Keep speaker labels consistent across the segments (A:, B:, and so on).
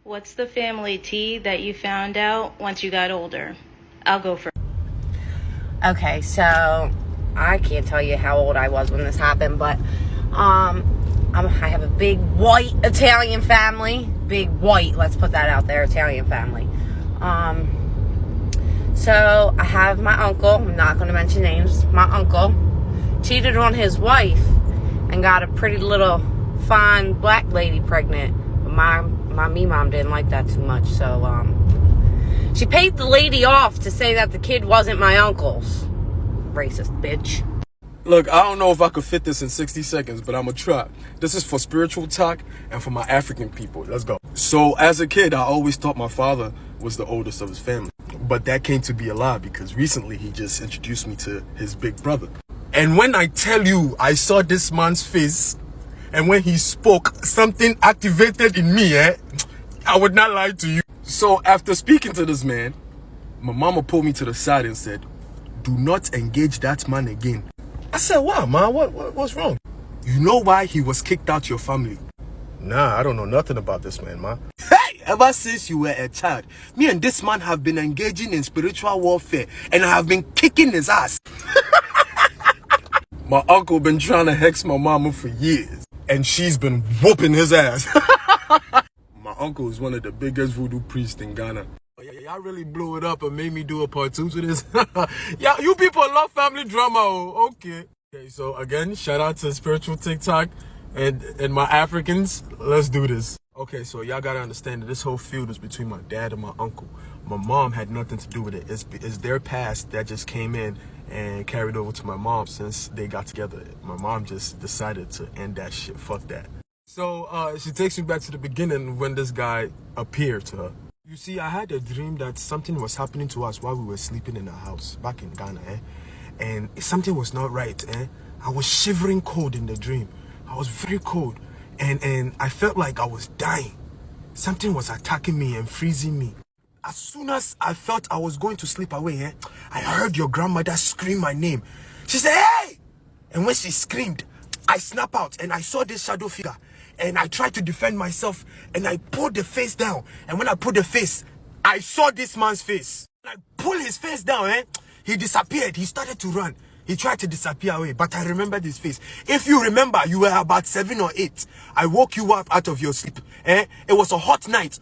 A: What's the family tea that you found out once you got older? I'll go first.
B: Okay, so I can't tell you how old I was when this happened, but I have a big white Italian family. Big white, let's put that out there, Italian family. So I have my uncle, I'm not going to mention names, my uncle cheated on his wife and got a pretty little fine black lady pregnant. My mom didn't like that too much, so she paid the lady off to say that the kid wasn't my uncle's. Racist bitch.
C: Look, I don't know if I could fit this in 60 seconds, but I'm gonna try. This is for spiritual talk and for my African people. Let's go. So, as a kid, I always thought my father was the oldest of his family. But that came to be a lie because recently he just introduced me to his big brother. And when I tell you I saw this man's face, and when he spoke, something activated in me, I would not lie to you. So, after speaking to this man, my mama pulled me to the side and said, "Do not engage that man again." I said, "Why, ma? What's wrong?" "You know why he was kicked out your family?" "Nah, I don't know nothing about this man, ma." "Hey, ever since you were a child, me and this man have been engaging in spiritual warfare, and I have been kicking his ass." My uncle been trying to hex my mama for years, and she's been whooping his ass. My uncle is one of the biggest voodoo priests in Ghana. Y'all really blew it up and made me do a part 2 to this. Yeah, you people love family drama. Oh, okay. Okay, so again, shout out to spiritual TikTok and my Africans. Let's do this. Okay, so y'all gotta understand that this whole feud is between my dad and my uncle. My mom had nothing to do with it. It's their past that just came in and carried over to my mom since they got together. My mom just decided to end that shit. Fuck that. So she takes me back to the beginning when this guy appeared to her. You see, I had a dream that something was happening to us while we were sleeping in a house back in Ghana, and something was not right. I was shivering cold in the dream. I was very cold, and I felt like I was dying. Something was attacking me and freezing me. As soon as I felt I was going to sleep away, I heard your grandmother scream my name. She said, "Hey!" And when she screamed, I snapped out and I saw this shadow figure. And I tried to defend myself and I pulled the face down. And when I put the face, I saw this man's face. I pulled his face down, he disappeared. He started to run. He tried to disappear away, but I remembered his face. If you remember, you were about 7 or 8. I woke you up out of your sleep. It was a hot night,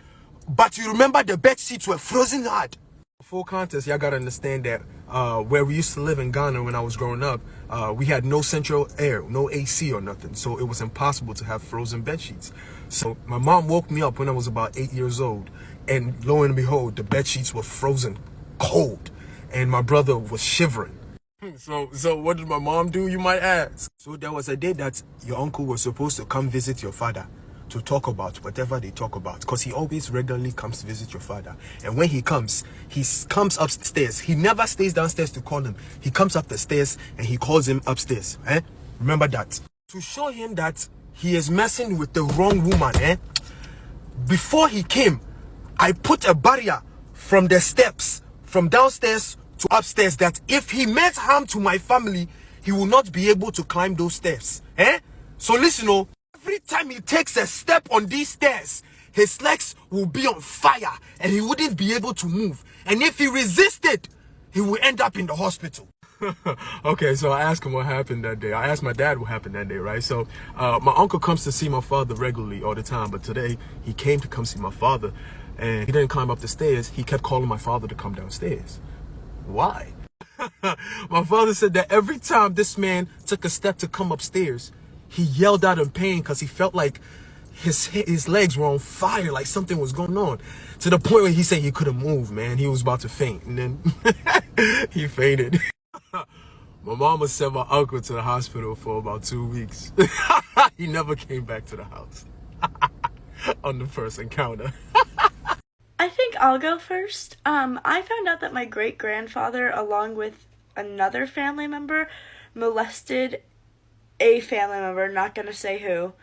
C: but you remember the bed sheets were frozen hard. Full context, y'all gotta understand that where we used to live in Ghana when I was growing up, we had no central air, no AC or nothing, so it was impossible to have frozen bed sheets. So my mom woke me up when I was about 8 years old, and lo and behold, the bed sheets were frozen cold, and my brother was shivering. So what did my mom do, you might ask? So there was a day that your uncle was supposed to come visit your father to talk about whatever they talk about, because he always regularly comes to visit your father. And when he comes upstairs. He never stays downstairs to call him. He comes up the stairs and he calls him upstairs. Remember that. To show him that he is messing with the wrong woman, before he came, I put a barrier from the steps, from downstairs to upstairs, that if he meant harm to my family, he will not be able to climb those steps. So listen, every time he takes a step on these stairs, his legs will be on fire and he wouldn't be able to move. And if he resisted, he will end up in the hospital. Okay, so I asked him what happened that day. I asked my dad what happened that day, right? So my uncle comes to see my father regularly all the time, but today he came to come see my father and he didn't climb up the stairs. He kept calling my father to come downstairs. Why? My father said that every time this man took a step to come upstairs, he yelled out in pain because he felt like his legs were on fire, like something was going on. To the point where he said he couldn't move, man. He was about to faint, and then he fainted. My mama sent my uncle to the hospital for about 2 weeks. He never came back to the house on the first encounter.
D: I think I'll go first. I found out that my great-grandfather, along with another family member, molested a family member, not gonna say who.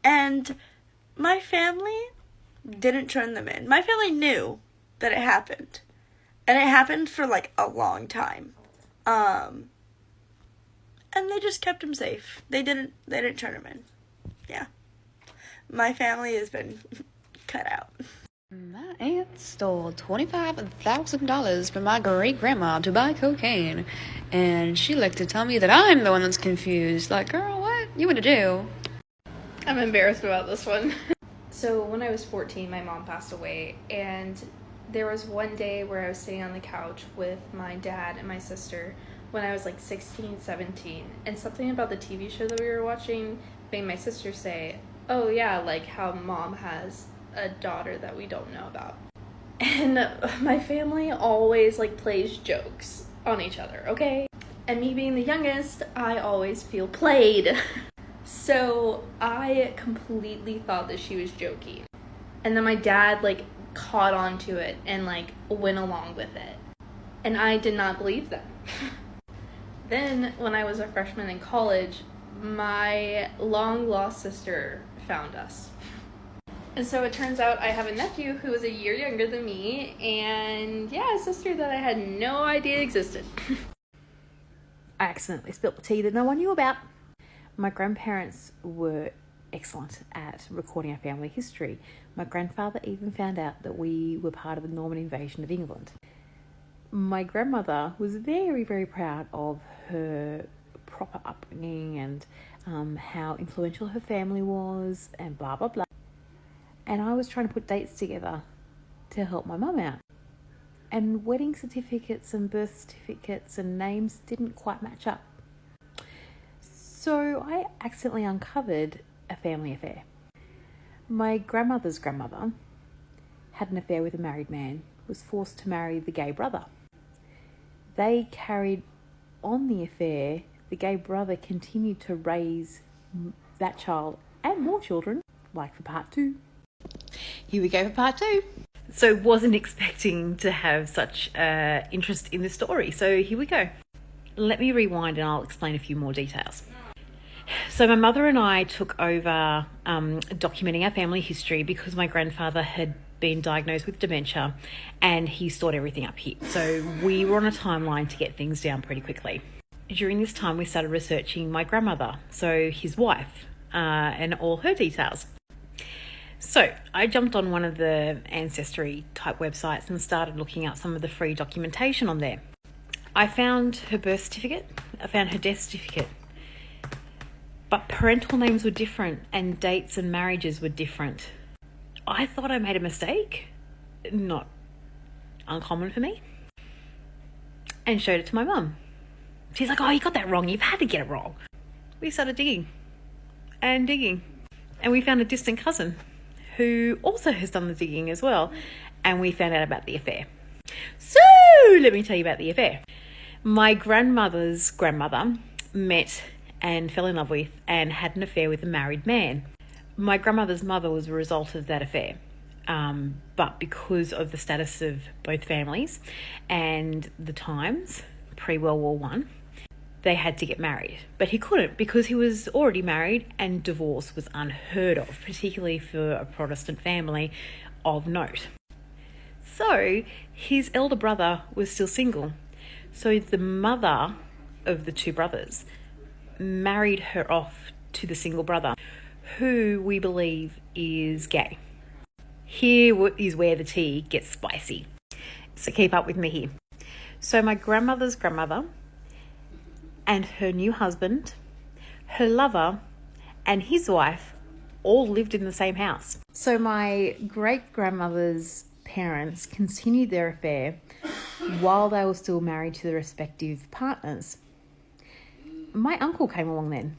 D: And my family didn't turn them in. My family knew that it happened. And it happened for like a long time. And they just kept him safe. They didn't turn him in. Yeah. My family has been cut out.
E: My aunt stole $25,000 from my great-grandma to buy cocaine, and she liked to tell me that I'm the one that's confused. Like, girl, what you want to do?
F: I'm embarrassed about this one. So when I was 14, my mom passed away, and there was one day where I was sitting on the couch with my dad and my sister when I was like 16, 17, and something about the TV show that we were watching made my sister say, oh yeah, like how mom has a daughter that we don't know about. And my family always like plays jokes on each other, okay? And me being the youngest, I always feel played. So I completely thought that she was joking. And then my dad like caught on to it and like went along with it. And I did not believe them. Then when I was a freshman in college, my long lost sister found us. And so it turns out I have a nephew who is a year younger than me, and yeah, a sister that I had no idea existed.
G: I accidentally spilt the tea that no one knew about. My grandparents were excellent at recording our family history. My grandfather even found out that we were part of the Norman invasion of England. My grandmother was very, very proud of her proper upbringing and how influential her family was and blah, blah, blah. And I was trying to put dates together to help my mum out. And wedding certificates and birth certificates and names didn't quite match up. So I accidentally uncovered a family affair. My grandmother's grandmother had an affair with a married man, was forced to marry the gay brother. They carried on the affair. The gay brother continued to raise that child and more children, like for part 2.
E: Here we go for part 2.
G: So wasn't expecting to have such interest in the story. So here we go. Let me rewind and I'll explain a few more details. So my mother and I took over documenting our family history because my grandfather had been diagnosed with dementia and he stored everything up here. So we were on a timeline to get things down pretty quickly. During this time, we started researching my grandmother, so his wife, and all her details. So I jumped on one of the ancestry type websites and started looking up some of the free documentation on there. I found her birth certificate, I found her death certificate, but parental names were different and dates and marriages were different. I thought I made a mistake, not uncommon for me, and showed it to my mum. She's like, oh, you got that wrong, you've had to get it wrong. We started digging, and we found a distant cousin who also has done the digging as well, and we found out about the affair. So let me tell you about the affair. My grandmother's grandmother met and fell in love with and had an affair with a married man. My grandmother's mother was a result of that affair, but because of the status of both families and the times, pre-World War One, they had to get married. But he couldn't because he was already married and divorce was unheard of, particularly for a Protestant family of note. So his elder brother was still single. So the mother of the two brothers married her off to the single brother, who we believe is gay. Here is where the tea gets spicy. So keep up with me here. So my grandmother's grandmother and her new husband, her lover, and his wife all lived in the same house. So my great-grandmother's parents continued their affair while they were still married to their respective partners. My uncle came along then.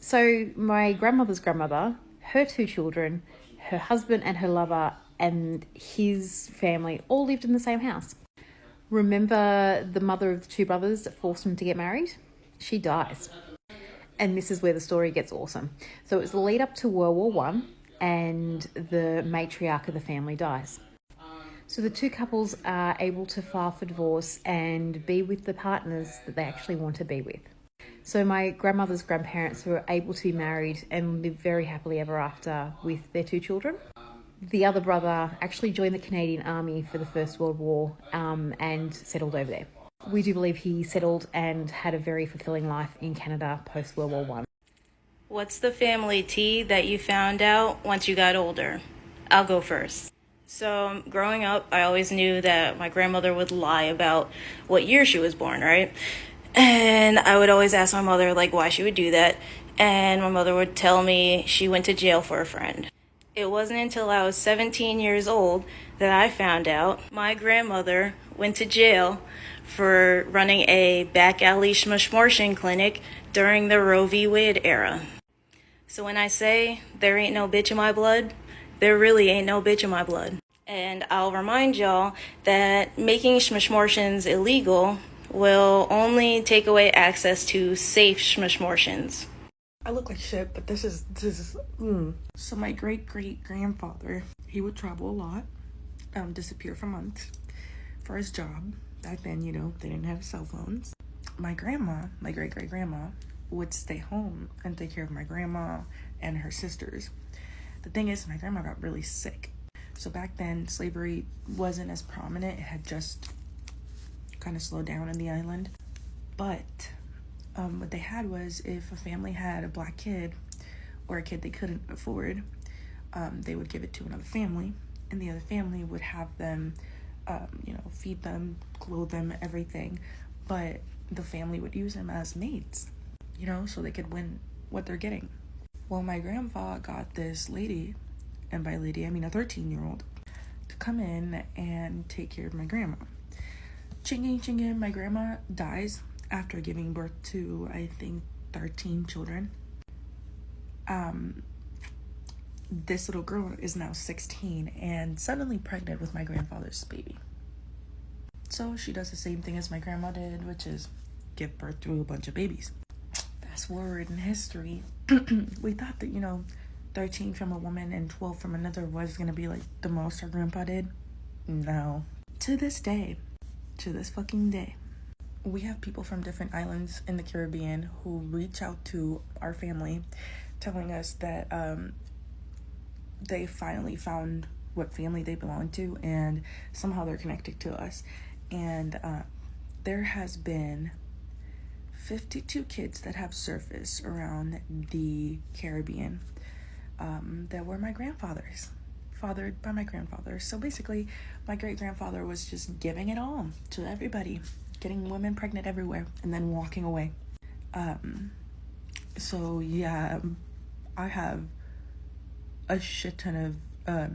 G: So my grandmother's grandmother, her 2 children, her husband and her lover and his family all lived in the same house. Remember the mother of the 2 brothers that forced them to get married? She dies. And this is where the story gets awesome. So it's the lead up to World War One, and the matriarch of the family dies. So the 2 couples are able to file for divorce and be with the partners that they actually want to be with. So my grandmother's grandparents were able to be married and live very happily ever after with their 2 children. The other brother actually joined the Canadian Army for the First World War and settled over there. We do believe he settled and had a very fulfilling life in Canada post World War One.
A: What's the family tea that you found out once you got older? I'll go first. So, growing up, I always knew that my grandmother would lie about what year she was born, right? And I would always ask my mother, like, why she would do that. And my mother would tell me she went to jail for a friend. It wasn't until I was 17 years old that I found out my grandmother went to jail for running a back alley schmishmorshin clinic during the Roe v. Wade era. So when I say there ain't no bitch in my blood, there really ain't no bitch in my blood. And I'll remind y'all that making schmishmorshins illegal will only take away access to safe schmishmorshins.
H: I look like shit, but this is. So my great-great-grandfather, he would travel a lot, disappear for months for his job. Back then, you know, they didn't have cell phones. My grandma, my great-great-grandma, would stay home and take care of my grandma and her sisters. The thing is, my grandma got really sick. So back then, slavery wasn't as prominent. It had just kind of slowed down in the island. But what they had was, if a family had a black kid or a kid they couldn't afford, they would give it to another family, and the other family would have them, feed them, clothe them, everything. But the family would use them as maids, so they could win what they're getting. Well, my grandpa got this lady, and by lady I mean a 13-year-old, to come in and take care of my grandma. Chinging, my grandma dies after giving birth to, I think, 13 children. This little girl is now 16 and suddenly pregnant with my grandfather's baby. So she does the same thing as my grandma did, which is give birth to a bunch of babies. Fast forward in history, we thought that, 13 from a woman and 12 from another was going to be like the most our grandpa did. No. To this fucking day, we have people from different islands in the Caribbean who reach out to our family telling us that they finally found what family they belong to, and somehow they're connected to us. And there has been 52 kids that have surfaced around the Caribbean that were my grandfathers, fathered by my grandfather. So basically, my great-grandfather was just giving it all to everybody, getting women pregnant everywhere, and then walking away. So yeah, I have a shit ton of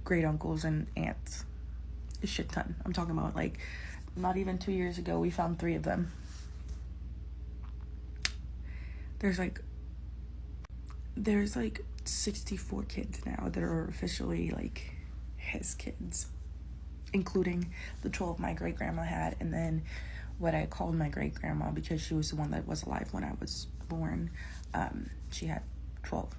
H: great uncles and aunts. A shit ton. I'm talking about, like, not even 2 years ago, we found 3 of them. There's like 64 kids now that are officially, like, his kids, including the 12 my great-grandma had, and then what I called my great-grandma because she was the one that was alive when I was born. She had 12.